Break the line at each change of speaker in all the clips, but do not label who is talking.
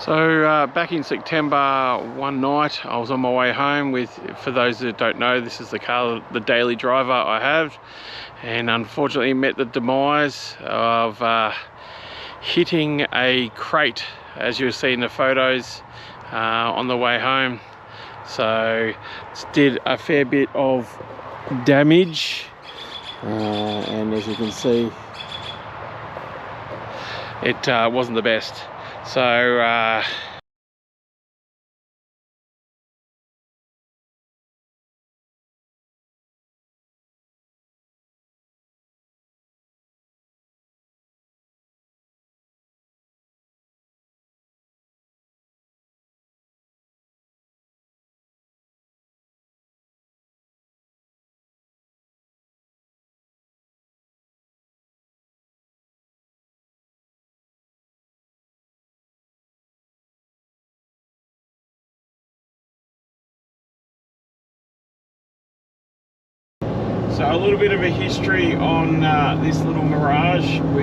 So back in September, one night I was on my way home with, for those that don't know, this is the car, the daily driver I have, and unfortunately met the demise of hitting a crate, as you'll see in the photos, on the way home. So it did a fair bit of damage, and as you can see, it wasn't the best. So a little bit of a history on this little Mirage. We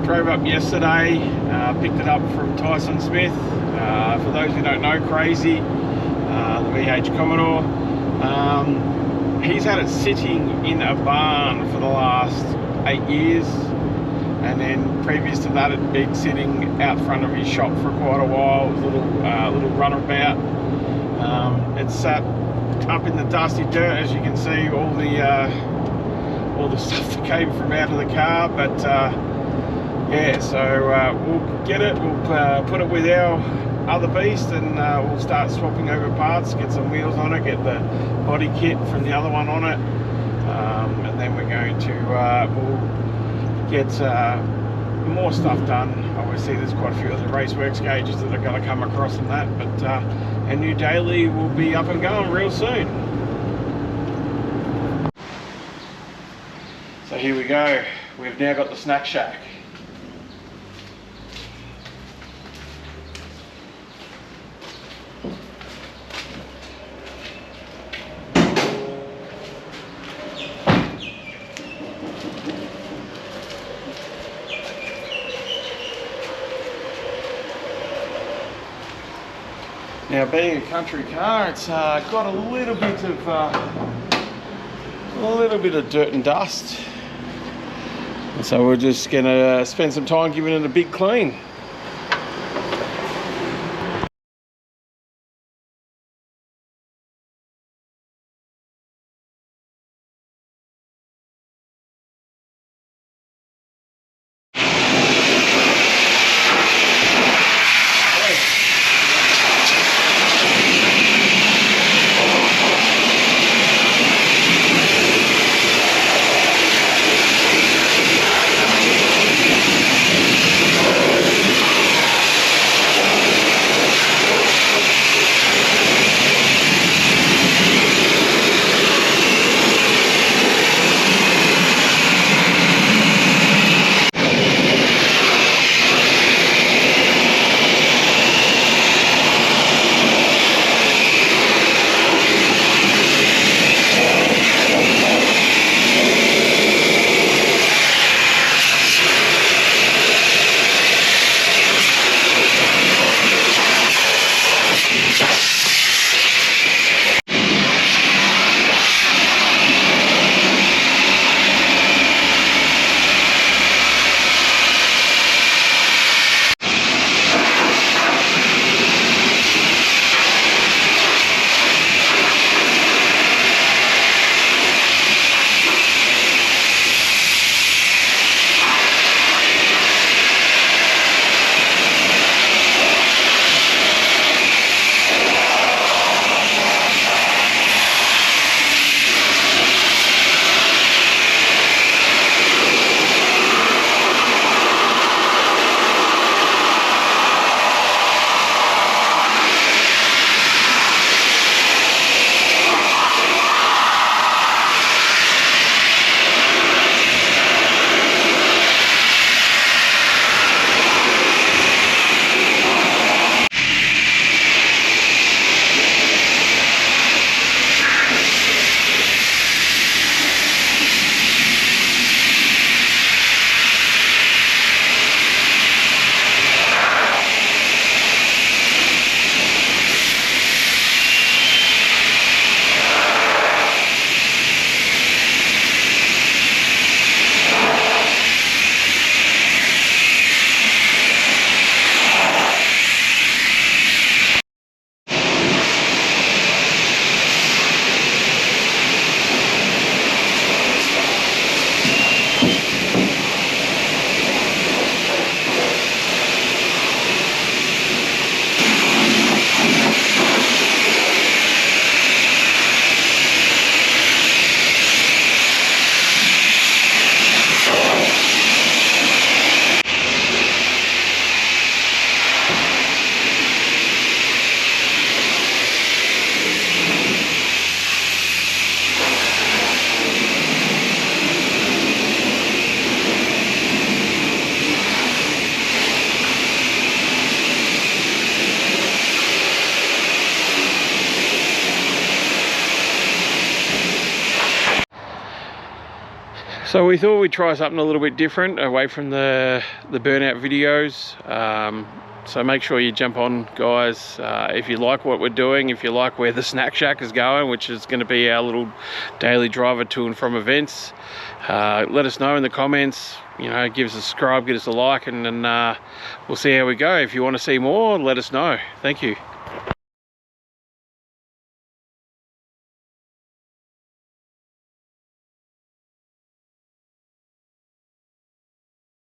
drove up yesterday, picked it up from Tyson Smith. For those who don't know, Crazy, the VH Commodore. He's had it sitting in a barn for the last 8 years, and then previous to that it'd been sitting out front of his shop for quite a while. It was a little runabout. It sat up in the dusty dirt, as you can see, all the stuff that came from out of the car. But yeah, so we'll get it, we'll put it with our other beast, and we'll start swapping over parts, get some wheels on it, get the body kit from the other one on it, and then we're going to we'll get more stuff done. Obviously there's quite a few of the Raceworks gauges that are going to come across in that, but our new daily will be up and going real soon. So here we go, we've now got the snack shack. Now, being a country car, it's got a little bit of dirt and dust, and so we're just gonna spend some time giving it a big clean. So we thought we'd try something a little bit different away from the burnout videos. So make sure you jump on, guys, if you like what we're doing, if you like where the snack shack is going, which is going to be our little daily driver to and from events. Let us know in the comments, you know, give us a subscribe, give us a like, and then we'll see how we go. If you want to see more, let us know. Thank you.